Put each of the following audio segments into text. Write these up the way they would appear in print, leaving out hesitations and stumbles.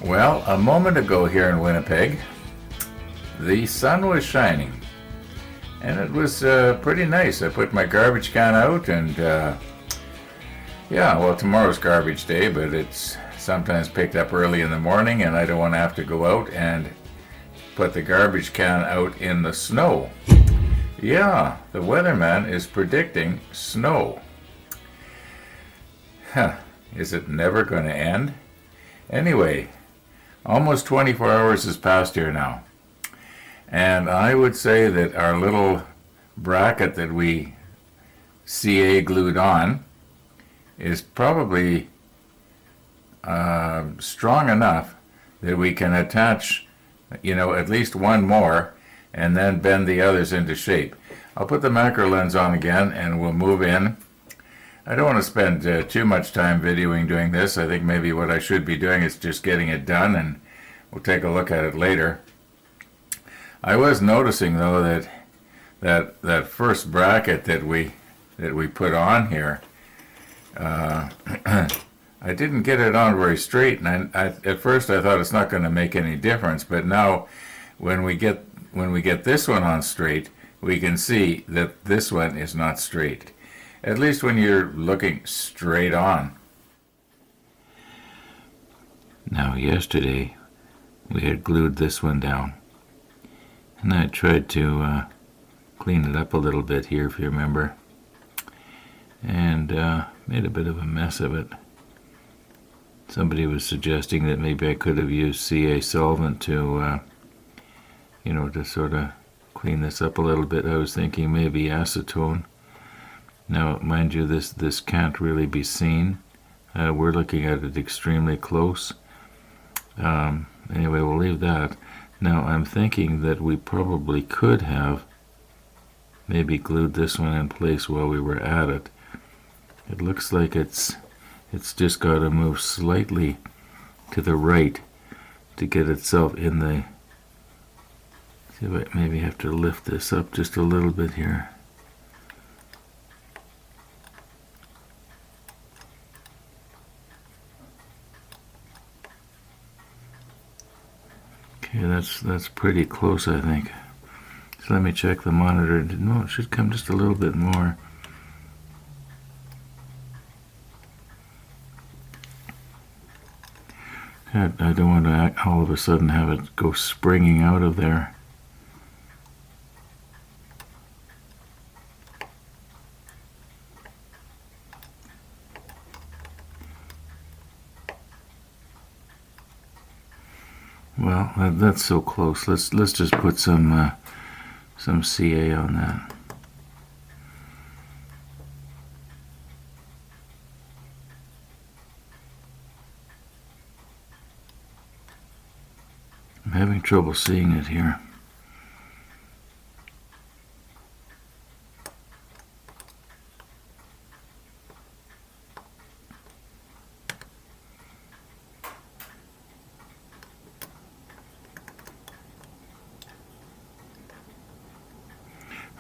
Well, a moment ago here in Winnipeg, the sun was shining, and it was pretty nice. I put my garbage can out, and yeah, well, tomorrow's garbage day, but it's sometimes picked up early in the morning, and I don't want to have to go out and put the garbage can out in the snow. Yeah, the weatherman is predicting snow. Huh, is it never going to end? Anyway, almost 24 hours has passed here now. And I would say that our little bracket that we CA glued on is probably strong enough that we can attach, at least one more and then bend the others into shape. I'll put the macro lens on again and we'll move in. I don't want to spend too much time videoing doing this. I think maybe what I should be doing is just getting it done, and we'll take a look at it later. I was noticing though that first bracket that we put on here, I didn't get it on very straight, and I at first I thought it's not going to make any difference, but now when we get this one on straight, we can see that this one is not straight. At least when you're looking straight on. Now yesterday we had glued this one down, and I tried to clean it up a little bit here, if you remember, and made a bit of a mess of it. Somebody was suggesting that maybe I could have used CA solvent to to sort of clean this up a little bit. I was thinking maybe acetone. Now, mind you, this can't really be seen. We're looking at it extremely close. Anyway, we'll leave that. Now, I'm thinking that we probably could have maybe glued this one in place while we were at it. It looks like it's just got to move slightly to the right to get itself in the... See if I maybe have to lift this up just a little bit here. Okay, that's pretty close, I think. So let me check the monitor. No, it should come just a little bit more. I don't want to all of a sudden have it go springing out of there. Well, that's so close. Let's just put some CA on that. I'm having trouble seeing it here.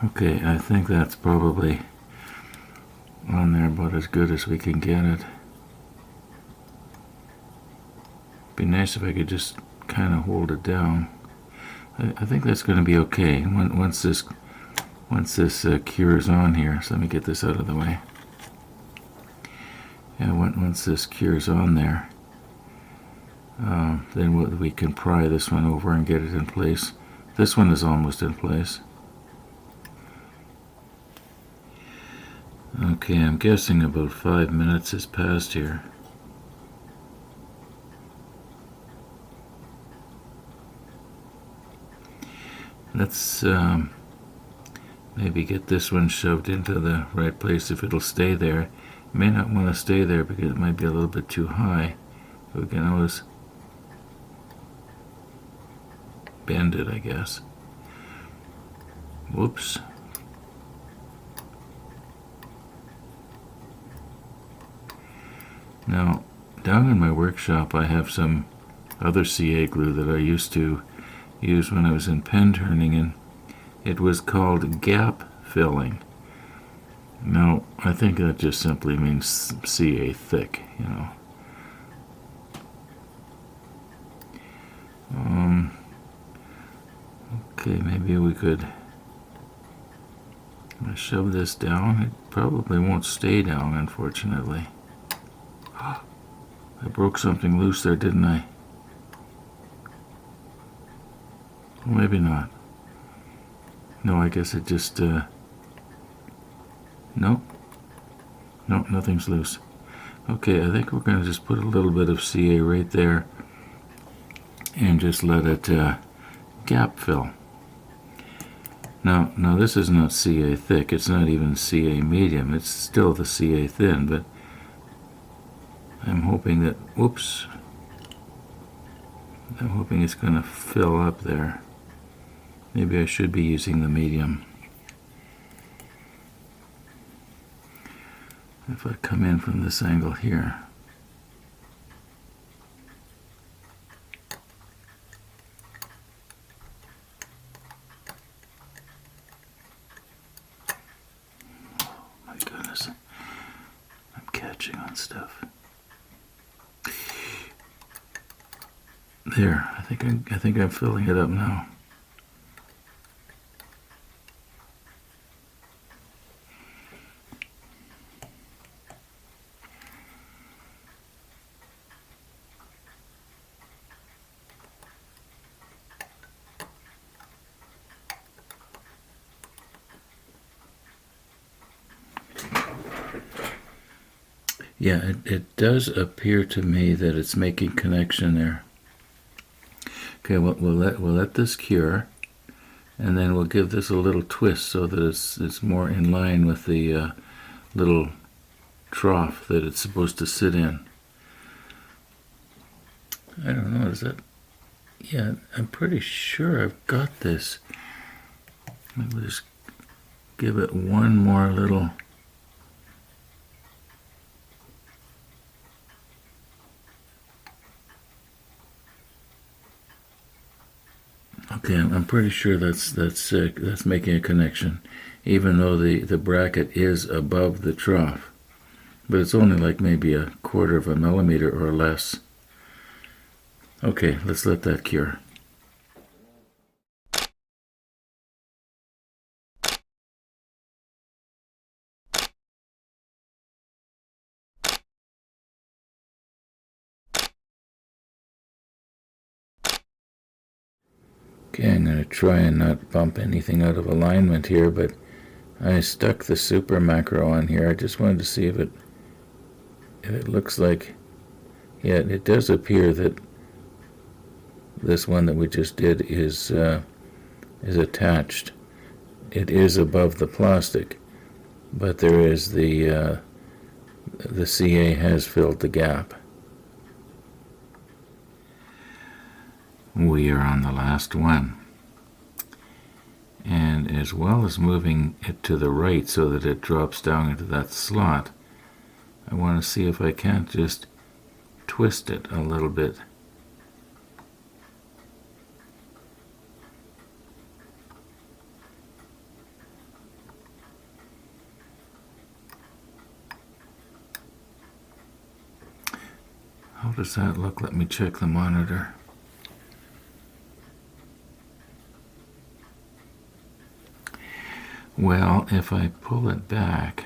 Okay, I think that's probably on there about as good as we can get it. Be nice if I could just kind of hold it down. I think that's going to be okay once this cures on here. So let me get this out of the way. Yeah, once this cures on there, then we can pry this one over and get it in place. This one is almost in place. Okay, I'm guessing about 5 minutes has passed here. Let's maybe get this one shoved into the right place if it'll stay there. It may not want to stay there because it might be a little bit too high. But we can always bend it, I guess. Whoops. Now, down in my workshop I have some other CA glue that I used to use when I was in pen turning, and it was called gap filling. Now, I think that just simply means CA thick, Okay, maybe we could shove this down. It probably won't stay down, unfortunately. I broke something loose there, didn't I? Well, maybe not. No, I guess it just, nope. Nope, nothing's loose. Okay, I think we're going to just put a little bit of CA right there and just let it gap fill. Now this is not CA thick. It's not even CA medium. It's still the CA thin, but I'm hoping that, whoops, I'm hoping it's going to fill up there. Maybe I should be using the medium. If I come in from this angle here. Oh my goodness. I'm catching on stuff. There, I think I'm filling it up now. Yeah, it does appear to me that it's making connection there. Okay, we'll let this cure, and then we'll give this a little twist so that it's more in line with the little trough that it's supposed to sit in. I don't know, is that? Yeah, I'm pretty sure I've got this. Maybe just give it one more little. Okay, I'm pretty sure that's making a connection, even though the bracket is above the trough, but it's only like maybe 1/4 of a millimeter or less. Okay, let's let that cure. Okay, I'm going to try and not bump anything out of alignment here, but I stuck the super macro on here. I just wanted to see if it looks like, yeah, it does appear that this one that we just did is attached. It is above the plastic, but there is the CA has filled the gap. We are on the last one. And as well as moving it to the right so that it drops down into that slot, I want to see if I can't just twist it a little bit. How does that look? Let me check the monitor. Well, if I pull it back,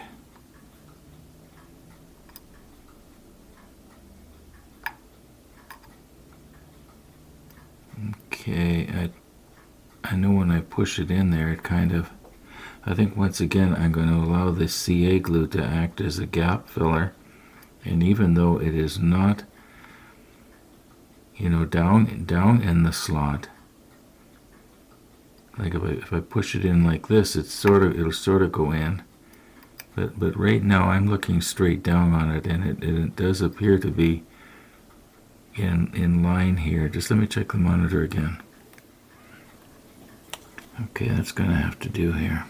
okay, I know when I push it in there, it kind of, I think once again I'm going to allow this CA glue to act as a gap filler, and even though it is not, down in the slot, like if I push it in like this, it'll sort of go in, but right now I'm looking straight down on it, and it does appear to be in line here. Just let me check the monitor again. Okay, that's going to have to do here.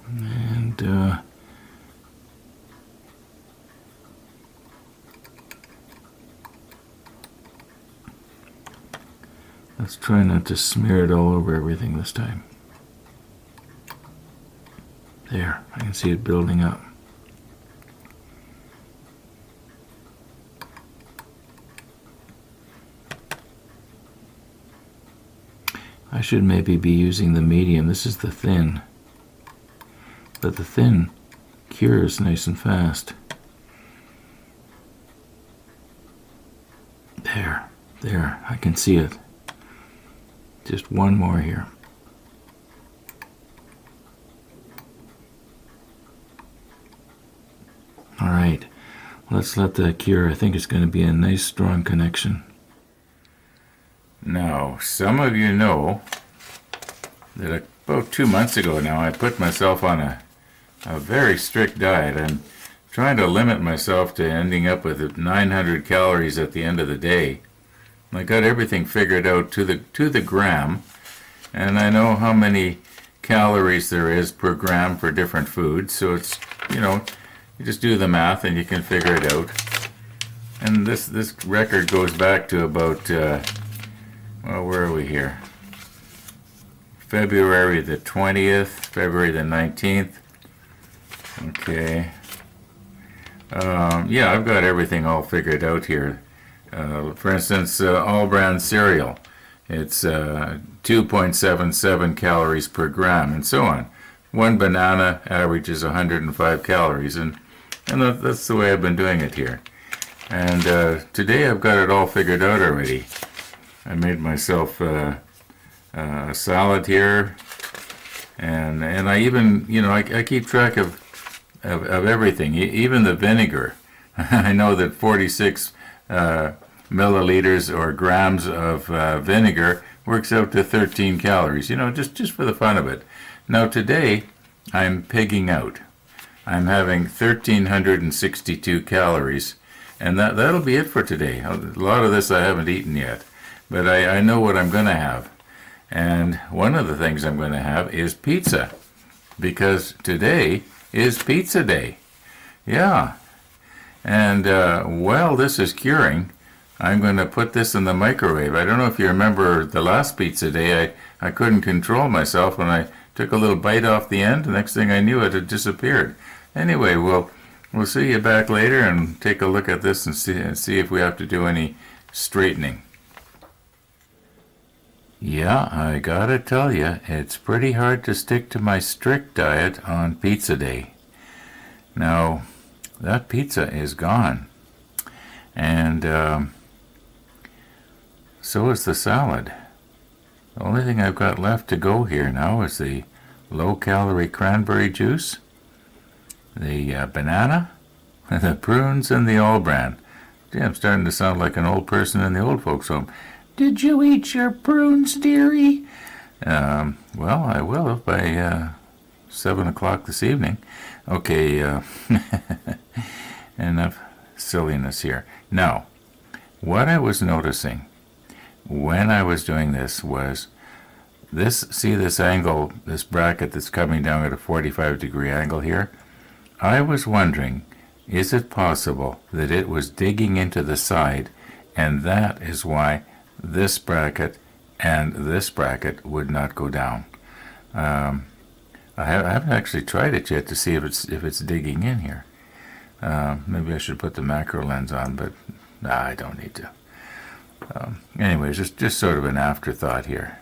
And let's try not to smear it all over everything this time. There, I can see it building up. I should maybe be using the medium. This is the thin. But the thin cures nice and fast. There, I can see it. Just one more here. All right, let's let that cure. I think it's going to be a nice strong connection. Now, some of you know that about 2 months ago now, I put myself on a very strict diet. I'm trying to limit myself to ending up with 900 calories at the end of the day. I got everything figured out to the gram, and I know how many calories there is per gram for different foods, so it's, you just do the math and you can figure it out. And this record goes back to about, well, where are we here? February the 20th, February the 19th. Okay. Yeah, I've got everything all figured out here. For instance, all brand cereal, it's 2.77 calories per gram, and so on. One banana averages 105 calories, and that's the way I've been doing it here. And today I've got it all figured out already. I made myself a salad here, and I even, I keep track of everything, even the vinegar. I know that 46 milliliters or grams of vinegar works out to 13 calories, just for the fun of it. Now today, I'm pigging out. I'm having 1,362 calories, and that'll be it for today. A lot of this I haven't eaten yet, but I know what I'm going to have. And one of the things I'm going to have is pizza, because today is pizza day. Yeah. And while this is curing, I'm going to put this in the microwave. I don't know if you remember the last pizza day, I couldn't control myself when I took a little bite off the end. The next thing I knew, it had disappeared. Anyway, we'll see you back later and take a look at this and see if we have to do any straightening. Yeah, I gotta tell you, it's pretty hard to stick to my strict diet on pizza day. Now, that pizza is gone. And so is the salad. The only thing I've got left to go here now is the low-calorie cranberry juice, the banana, the prunes, and the all bran. Gee, I'm starting to sound like an old person in the old folks' home. Did you eat your prunes, dearie? Well, I will have by 7 o'clock this evening. Okay, enough silliness here. Now, what I was noticing when I was doing this was see this angle, this bracket that's coming down at a 45-degree angle here? I was wondering, is it possible that it was digging into the side, and that is why this bracket and this bracket would not go down? I haven't actually tried it yet to see if it's digging in here. Maybe I should put the macro lens on, but I don't need to. Anyways, just sort of an afterthought here.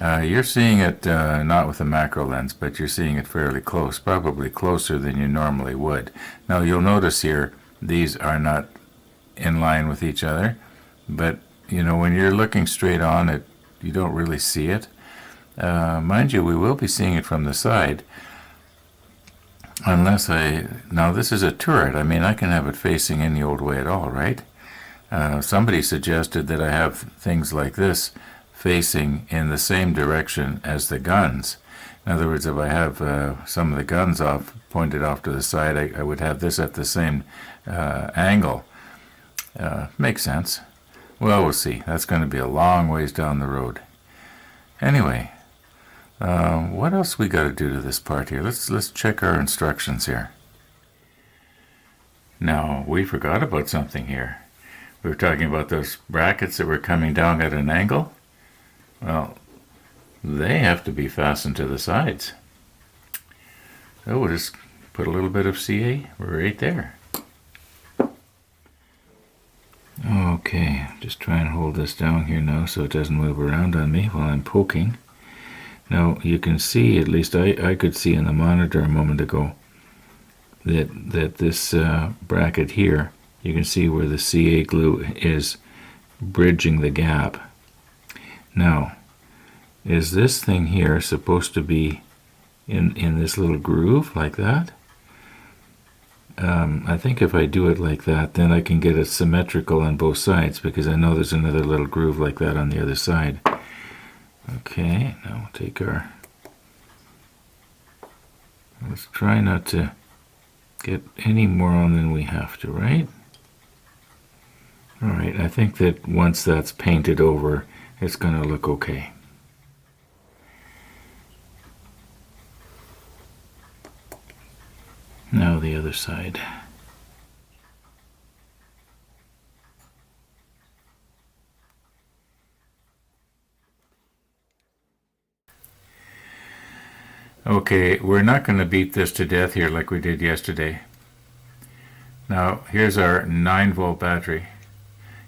You're seeing it not with the macro lens, but you're seeing it fairly close, probably closer than you normally would. Now you'll notice here, these are not in line with each other, but when you're looking straight on it, you don't really see it. Mind you, we will be seeing it from the side, unless now this is a turret. I mean, I can have it facing any old way at all, right? Somebody suggested that I have things like this facing in the same direction as the guns. In other words, if I have some of the guns pointed off to the side, I would have this at the same angle. Makes sense. Well, we'll see. That's going to be a long ways down the road. Anyway, what else we got to do to this part here? Let's check our instructions here. Now, we forgot about something here. We were talking about those brackets that were coming down at an angle. Well, they have to be fastened to the sides. So we'll just put a little bit of CA right there. Okay. Just try and hold this down here now so it doesn't move around on me while I'm poking. Now you can see, at least I could see in the monitor a moment ago, that this bracket here, you can see where the CA glue is bridging the gap. Now, is this thing here supposed to be in this little groove like that? I think if I do it like that, then I can get it symmetrical on both sides, because I know there's another little groove like that on the other side. Okay, now we'll take our... Let's try not to get any more on than we have to, right? Alright, I think that once that's painted over, it's going to look okay. Now the other side. Okay, we're not going to beat this to death here like we did yesterday. Now, here's our 9-volt battery.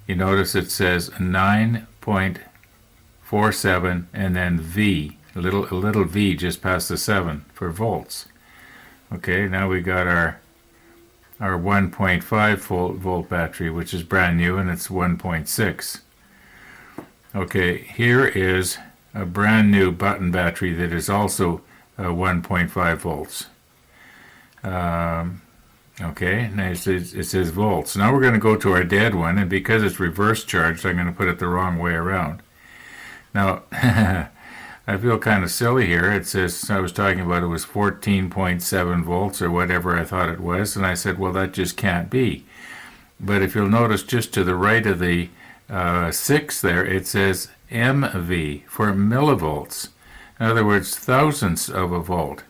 You notice it says 9.47 and then V, a little V just past the 7 for volts. Okay, now we got our 1.5 volt battery, which is brand new, and it's 1.6. Okay, here is a brand new button battery that is also 1.5 volts. Okay, now it says volts. Now we're going to go to our dead one, and because it's reverse charged, I'm going to put it the wrong way around. Now, I feel kind of silly here. It says, I was talking about it was 14.7 volts or whatever I thought it was, and I said, well, that just can't be. But if you'll notice just to the right of the 6 there, it says MV for millivolts. In other words, thousandths of a volt.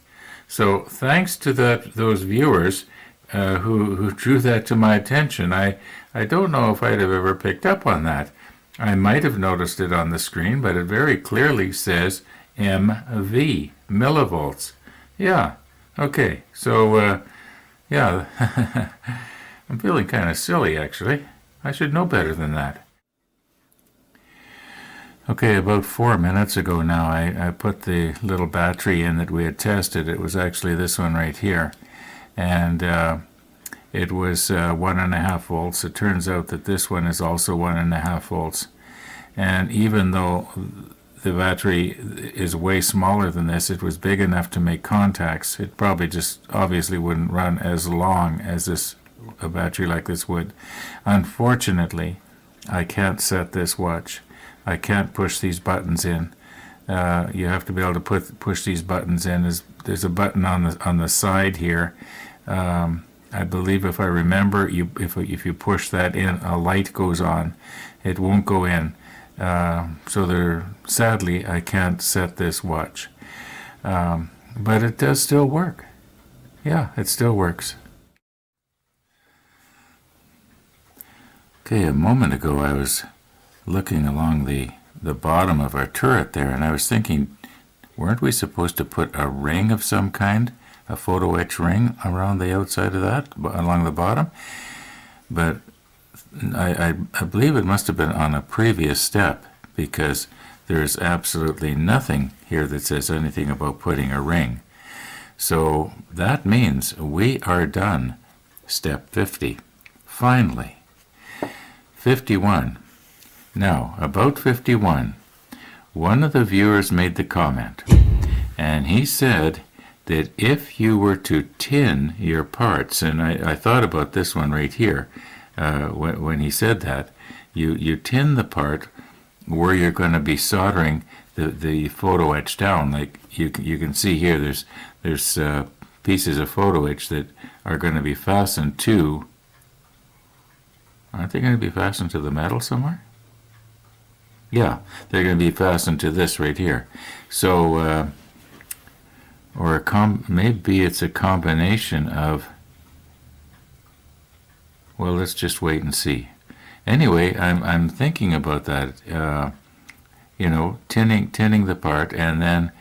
So thanks to those viewers who drew that to my attention, I don't know if I'd have ever picked up on that. I might have noticed it on the screen, but it very clearly says MV, millivolts. Yeah, okay, so, yeah, I'm feeling kind of silly, actually. I should know better than that. Okay, about 4 minutes ago now, I put the little battery in that we had tested. It was actually this one right here, and it was 1.5 volts. It turns out that this one is also 1.5 volts. And even though the battery is way smaller than this, it was big enough to make contacts. It probably just obviously wouldn't run as long as a battery like this would. Unfortunately, I can't set this watch. I can't push these buttons in. You have to be able to push these buttons in. There's a button on the side here. I believe, if I remember, if you push that in, a light goes on. It won't go in. So sadly, I can't set this watch. But it does still work. Yeah, it still works. Okay, a moment ago I was looking along the bottom of our turret there, and I was thinking, weren't we supposed to put a ring of some kind? A photo etch ring around the outside of that, along the bottom? But I believe it must have been on a previous step, because there's absolutely nothing here that says anything about putting a ring. So that means we are done. Step 50. Finally. 51. Now, about 51, one of the viewers made the comment, and he said that if you were to tin your parts, and I thought about this one right here, when he said that, you tin the part where you're going to be soldering the photo etch down. Like you can see here, there's pieces of photo etch that are going to be fastened to, aren't they going to be fastened to the metal somewhere? Yeah, they're going to be fastened to this right here. So, maybe it's a combination of, well, let's just wait and see. Anyway, I'm thinking about that, tinning the part, and then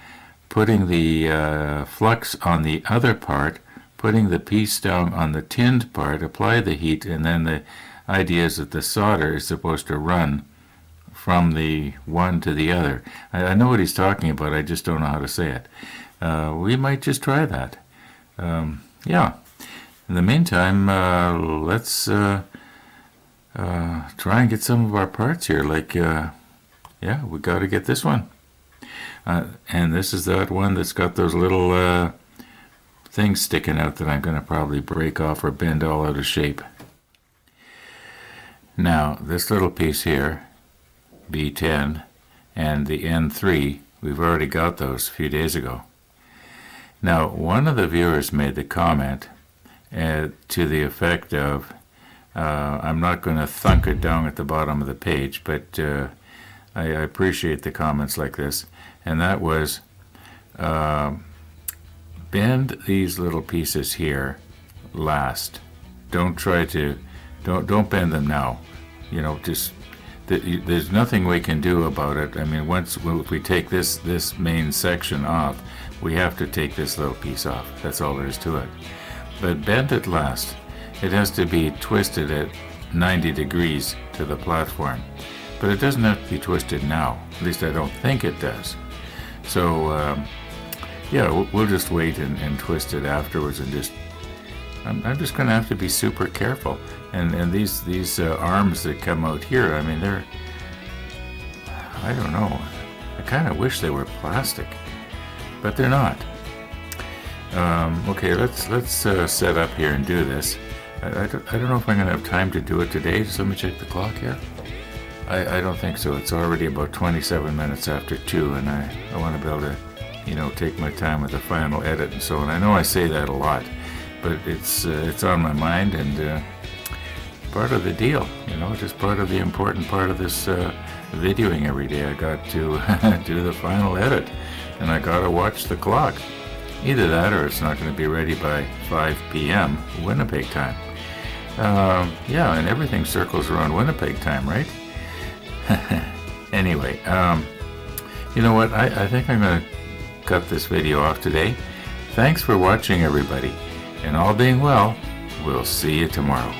putting the flux on the other part, putting the piece down on the tinned part, apply the heat, and then idea is that the solder is supposed to run from the one to the other. I know what he's talking about, I just don't know how to say it. We might just try that. Yeah. In the meantime, let's try and get some of our parts here. Like, yeah, we got to get this one. And this is that one that's got those little things sticking out that I'm going to probably break off or bend all out of shape. Now, this little piece here, B10, and the N3, we've already got those a few days ago. Now, one of the viewers made the comment to the effect of, I'm not going to thunk it down at the bottom of the page, but I appreciate the comments like this, and that was, bend these little pieces here last. Don't bend them now. You know, just there's nothing we can do about it. I mean, if we take this main section off, we have to take this little piece off. That's all there is to it. But bend it last. It has to be twisted at 90 degrees to the platform. But it doesn't have to be twisted now. At least I don't think it does. So, yeah, we'll just wait and twist it afterwards, and I'm just going to have to be super careful. And these arms that come out here, I mean, I don't know. I kind of wish they were plastic, but they're not. Okay, let's set up here and do this. I don't know if I'm going to have time to do it today. Just let me check the clock here. I don't think so. It's already about 27 minutes after 2, and I want to be able to, you know, take my time with the final edit and so on. I know I say that a lot, but it's on my mind, and part of the deal, you know, just part of the important part of this videoing every day. I got to do the final edit, and I got to watch the clock. Either that or it's not going to be ready by 5 p.m. Winnipeg time. Yeah, and everything circles around Winnipeg time, right? Anyway, you know what? I think I'm going to cut this video off today. Thanks for watching, everybody. And all being well, we'll see you tomorrow.